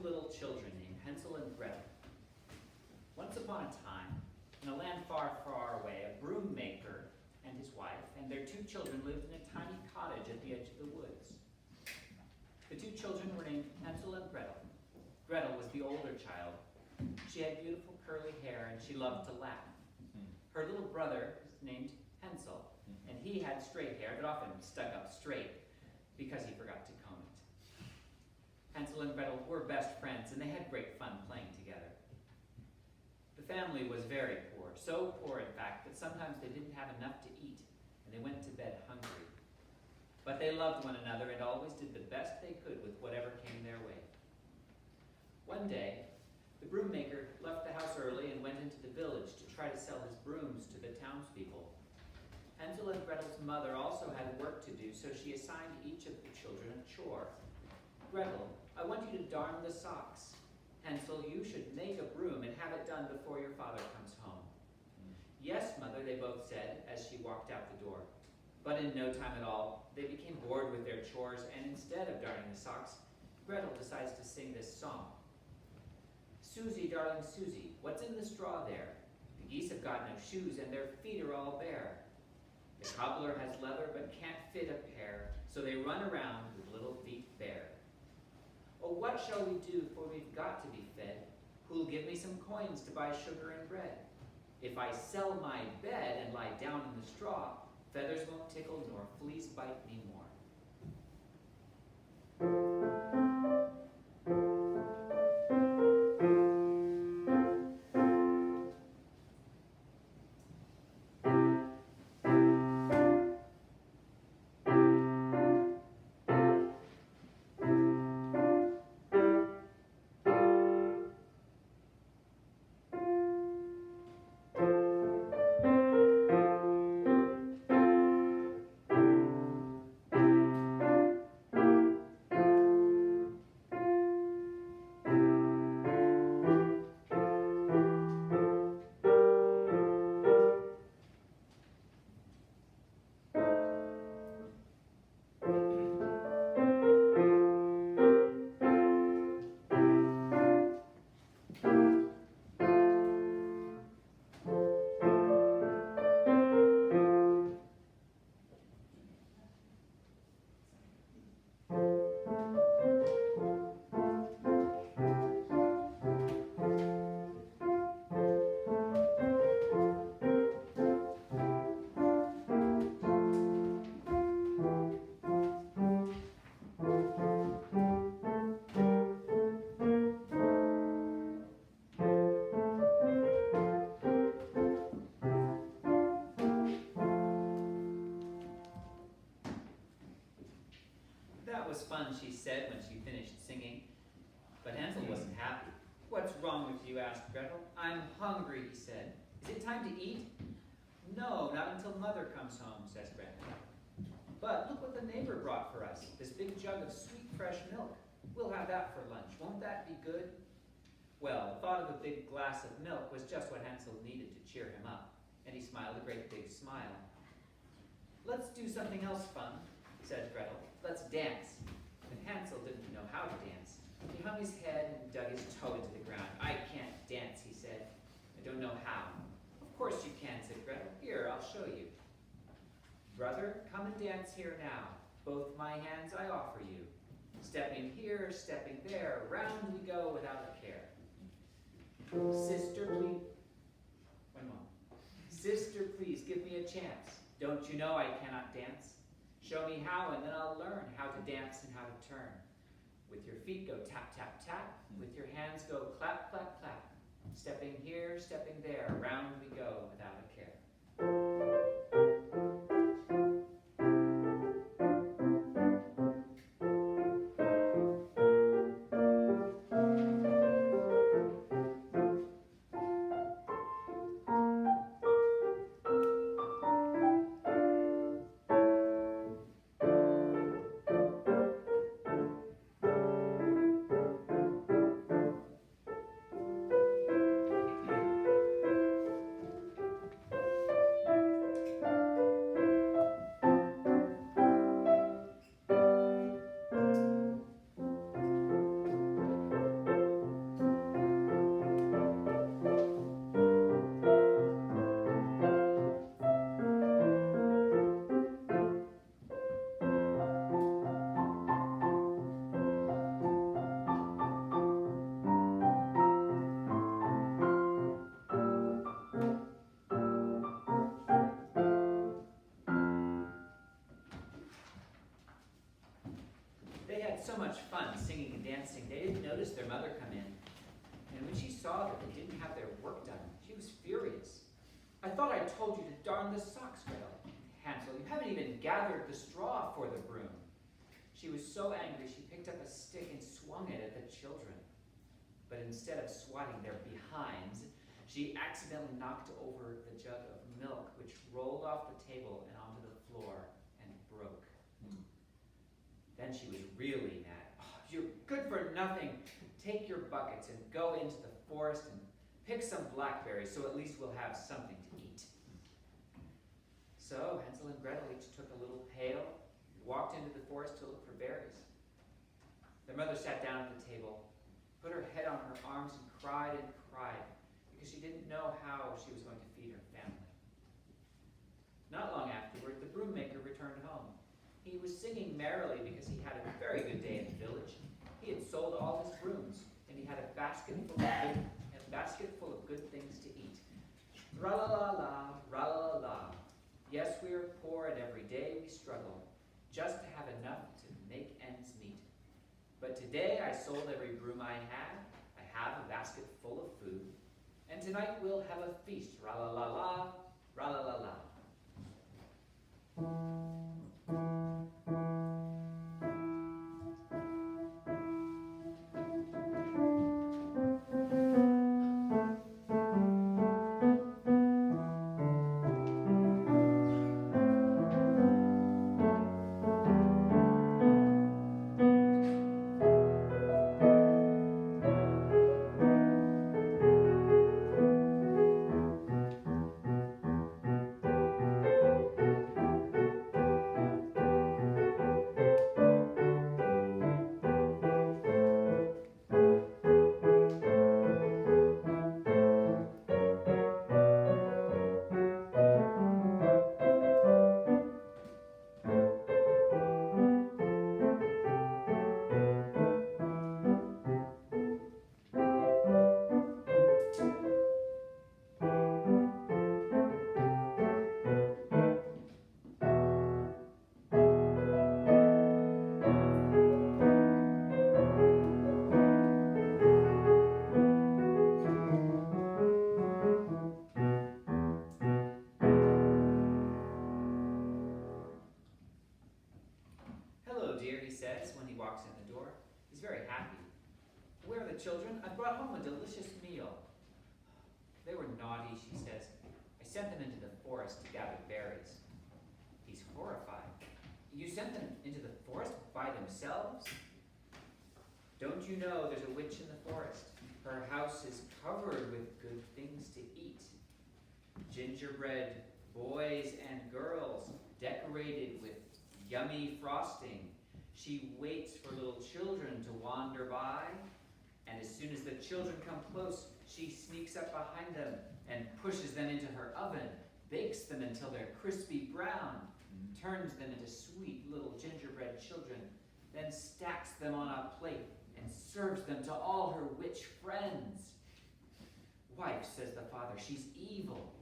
little children named Hänsel and Gretel. Once upon a time, in a land far, far away, a broom maker and his wife and their 2 children lived in a tiny cottage at the edge of the woods. The 2 children were named Hänsel and Gretel. Gretel was the older child. She had beautiful curly hair and she loved to laugh. Her little brother was named Hänsel, and he had straight hair that often stuck up straight because he forgot to comb it. Hänsel and Gretel were best friends and they had great fun playing together. The family was very poor, so poor in fact that sometimes they didn't have enough to eat and they went to bed hungry. But they loved one another and always did the best they could with whatever came their way. One day, the broom maker left the house early and went into the village to try to sell his brooms to the townspeople. Hänsel and Gretel's mother also had work to do, so she assigned each of the children a chore. Gretel, I want you to darn the socks. Hänsel, you should make a broom and have it done before your father comes home. Yes, mother, they both said as she walked out the door. But in no time at all, they became bored with their chores, and instead of darning the socks, Gretel decides to sing this song. Susie, darling Susie, what's in the straw there? The geese have got no shoes, and their feet are all bare. The cobbler has leather, but can't fit a pair, so they run around with little feet bare. Oh, what shall we do, for we've got to be fed? Who'll give me some coins to buy sugar and bread? If I sell my bed and lie down in the straw, feathers won't tickle nor fleas bite me more. That was fun, she said when she finished singing. But Hänsel wasn't happy. What's wrong with you? Asked Gretel. I'm hungry, he said. Is it time to eat? No, not until Mother comes home, says Gretel. But look what the neighbor brought for us, this big jug of sweet, fresh milk. We'll have that for lunch. Won't that be good? Well, the thought of a big glass of milk was just what Hänsel needed to cheer him up, and he smiled a great big smile. Let's do something else fun, said Gretel. Let's dance. And Hänsel didn't know how to dance. He hung his head and dug his toe into the ground. I can't dance, he said. I don't know how. Of course you can, said Gretel. Here, I'll show you. Brother, come and dance here now. Both my hands I offer you. Stepping here, stepping there, round we go without a care. Sister, please. One moment. Sister, please give me a chance. Don't you know I cannot dance? Show me how, and then I'll learn how to dance and how to turn. With your feet go tap, tap, tap. With your hands go clap, clap, clap. Stepping here, stepping there, round we go without a care. so much fun singing and dancing, they didn't notice their mother come in. And when she saw that they didn't have their work done, she was furious. "I thought I told you to darn the socks, Gretel. Hansel, you haven't even gathered the straw for the broom." She was so angry she picked up a stick and swung it at the children. But instead of swatting their behinds, she accidentally knocked over the jug of milk, which rolled off the table and onto the floor and broke. Then she was really mad. "Oh, you're good for nothing. Take your buckets and go into the forest and pick some blackberries so at least we'll have something to eat." So Hansel and Gretel each took a little pail and walked into the forest to look for berries. Their mother sat down at the table, put her head on her arms and cried because she didn't know how she was going to feed her family. Not long afterward, the broom maker returned home. He was singing merrily because he had a very good day in the village. He had sold all his brooms, and he had a basket full of good things to eat. Ra-la-la-la, ra-la-la-la. Yes, we are poor, and every day we struggle, just to have enough to make ends meet. But today I sold every broom I had. I have a basket full of food. And tonight we'll have a feast. Ra-la-la-la, ra-la-la-la. Very happy. "Where are the children? I brought home a delicious meal." "They were naughty," she says. "I sent them into the forest to gather berries." He's horrified. "You sent them into the forest by themselves?" "Don't you know there's a witch in the forest? Her house is covered with good things to eat. Gingerbread boys and girls decorated with yummy frosting. She waits for little children to wander by, and as soon as the children come close, she sneaks up behind them and pushes them into her oven, bakes them until they're crispy brown, turns them into sweet little gingerbread children, then stacks them on a plate and serves them to all her witch friends. Wife," says the father, "she's evil."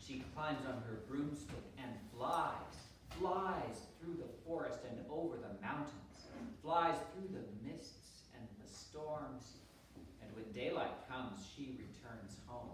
She climbs on her broomstick and flies through the forest and over the mountains, flies through the mists and the storms, and when daylight comes, she returns home.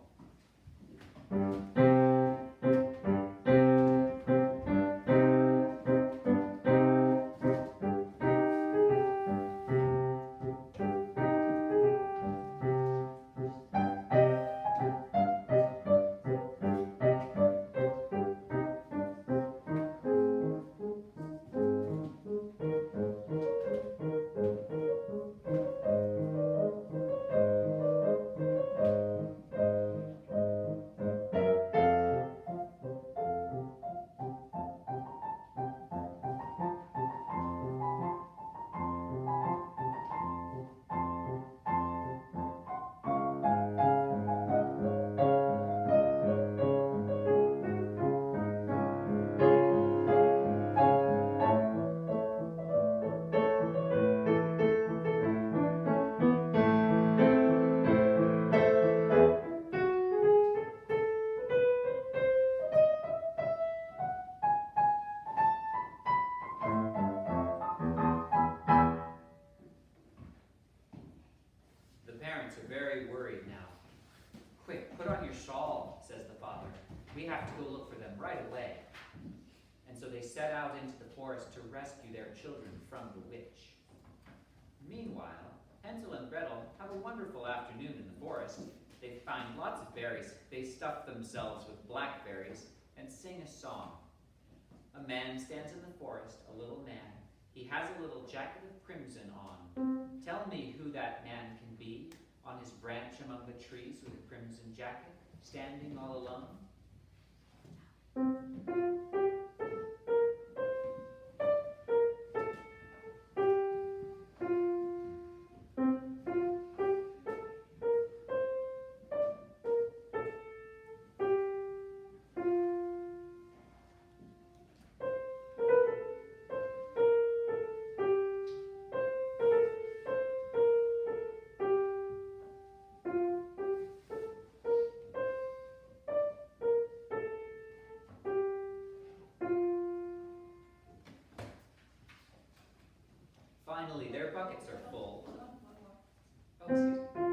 Are very worried now. Quick, put on your shawl, says the father. We have to go look for them right away. And so they set out into the forest to rescue their children from the witch. Meanwhile, Hänsel and Gretel have a wonderful afternoon in the forest. They find lots of berries. They stuff themselves with blackberries and sing a song. A man stands in the forest, a little man. He has a little jacket of crimson on. Tell me who that man can be, on his branch among the trees with a crimson jacket, standing all alone. Finally, their buckets are full. Oh, excuse me.